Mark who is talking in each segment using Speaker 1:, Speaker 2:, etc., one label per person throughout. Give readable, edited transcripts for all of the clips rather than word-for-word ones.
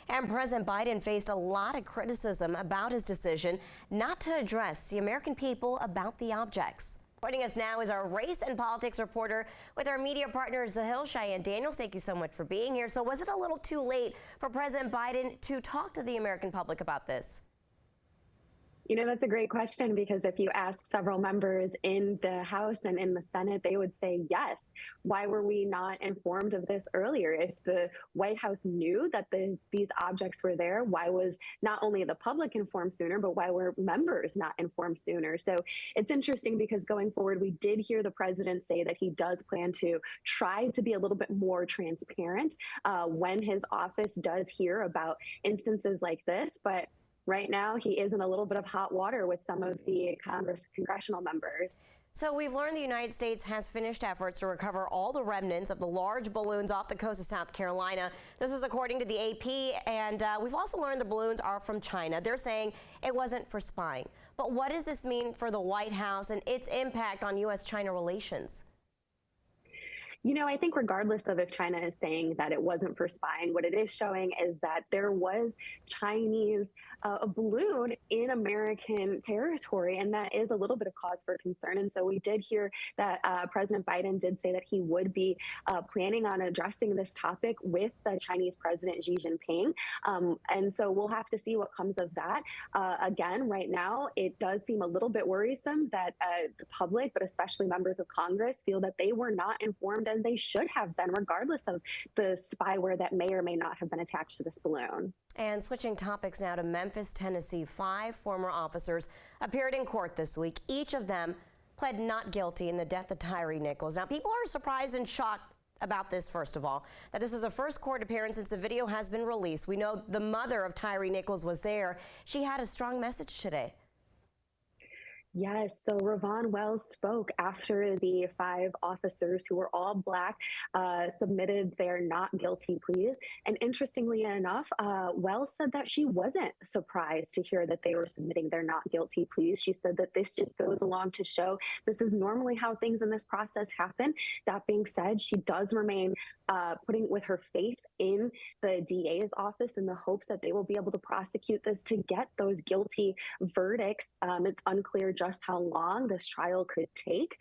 Speaker 1: And President Biden faced a lot of criticism about his decision not to address the American people about the objects. Joining us now is our race and politics reporter with our media partner, Zahil Cheyanne Daniels. Thank you so much for being here. So was it a little too late for President Biden to talk to the American public about this?
Speaker 2: You know, that's a great question, because if you ask several members in the House and in the Senate, they would say yes. Why were we not informed of this earlier? If the White House knew that these objects were there, why was not only the public informed sooner, but why were members not informed sooner? So it's interesting because going forward, we did hear the president say that he does plan to try to be a little bit more transparent when his office does hear about instances like this. But right now, he is in a little bit of hot water with some of the congressional members.
Speaker 1: So we've learned the United States has finished efforts to recover all the remnants of the large balloons off the coast of South Carolina. This is according to the AP, and we've also learned the balloons are from China. They're saying it wasn't for spying. But what does this mean for the White House and its impact on U.S.-China relations?
Speaker 2: You know, I think regardless of if China is saying that it wasn't for spying, what it is showing is that there was Chinese a balloon in American territory, and that is a little bit of cause for concern. And so we did hear that President Biden did say that he would be planning on addressing this topic with the Chinese President Xi Jinping. And so we'll have to see what comes of that. Again, right now, it does seem a little bit worrisome that the public, but especially members of Congress, feel that they were not informed, and they should have been, regardless of the spyware that may or may not have been attached to this balloon.
Speaker 1: And switching topics now to Memphis, Tennessee, 5 former officers appeared in court this week. Each of them pled not guilty in the death of Tyre Nichols. Now, people are surprised and shocked about this, first of all, that this was a first court appearance since the video has been released. We know the mother of Tyre Nichols was there. She had a strong message today.
Speaker 2: Yes, so Ravon Wells spoke after the 5 officers, who were all Black, submitted their not guilty pleas. And interestingly enough, Wells said that she wasn't surprised to hear that they were submitting their not guilty pleas. She said that this just goes along to show this is normally how things in this process happen. That being said, she does remain putting with her faith in the DA's office in the hopes that they will be able to prosecute this to get those guilty verdicts. It's unclear just how long this trial could take,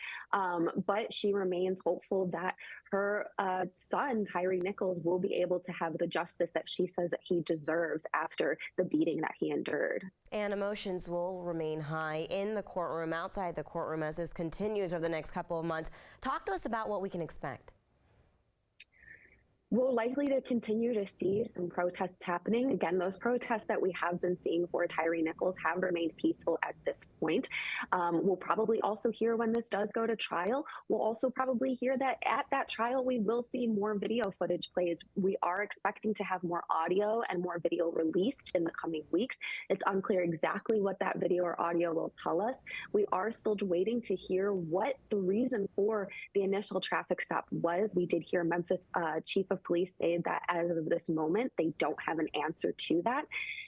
Speaker 2: but she remains hopeful that her son, Tyre Nichols, will be able to have the justice that she says that he deserves after the beating that he endured.
Speaker 1: And emotions will remain high in the courtroom, outside the courtroom, as this continues over the next couple of months. Talk to us about what we can expect.
Speaker 2: We're likely to continue to see some protests happening. Again, those protests that we have been seeing for Tyre Nichols have remained peaceful at this point. We'll probably also hear, when this does go to trial, we'll also probably hear that at that trial we will see more video footage plays. We are expecting to have more audio and more video released in the coming weeks. It's unclear exactly what that video or audio will tell us. We are still waiting to hear what the reason for the initial traffic stop was. We did hear Memphis Chief of Police say that as of this moment, they don't have an answer to that.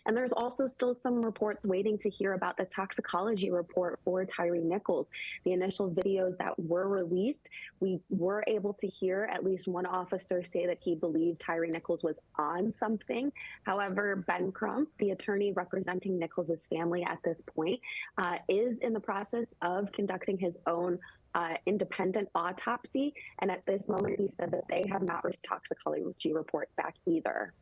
Speaker 2: And there's also still some reports waiting to hear about the toxicology report for Tyre Nichols. The initial videos that were released, we were able to hear at least one officer say that he believed Tyre Nichols was on something. However, Ben Crump, the attorney representing Nichols' family at this point, is in the process of conducting his own independent autopsy. And at this moment, he said that they have not received toxicology report back either.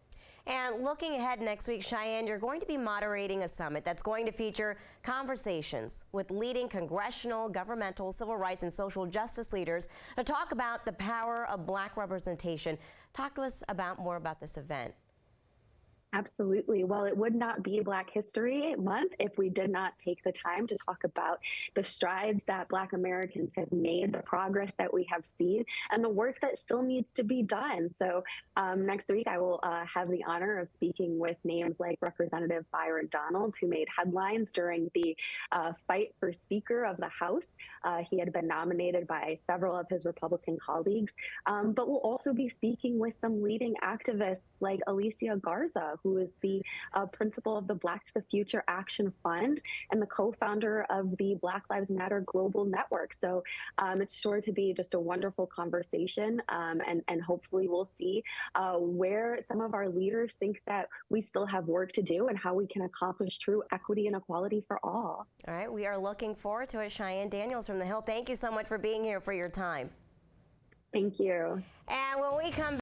Speaker 1: And looking ahead next week, Cheyanne, you're going to be moderating a summit that's going to feature conversations with leading congressional, governmental, civil rights, and social justice leaders to talk about the power of Black representation. Talk to us more about this event.
Speaker 2: Absolutely. Well, it would not be Black History Month if we did not take the time to talk about the strides that Black Americans have made, the progress that we have seen, and the work that still needs to be done. So next week, I will have the honor of speaking with names like Representative Byron Donald, who made headlines during the fight for Speaker of the House. He had been nominated by several of his Republican colleagues, but we'll also be speaking with some leading activists like Alicia Garza, who is the principal of the Black to the Future Action Fund and the co-founder of the Black Lives Matter Global Network. So it's sure to be just a wonderful conversation, and hopefully we'll see where some of our leaders think that we still have work to do and how we can accomplish true equity and equality for all.
Speaker 1: All right, we are looking forward to it. Cheyanne Daniels from The Hill, thank you so much for being here, for your time.
Speaker 2: Thank you.
Speaker 1: And when we come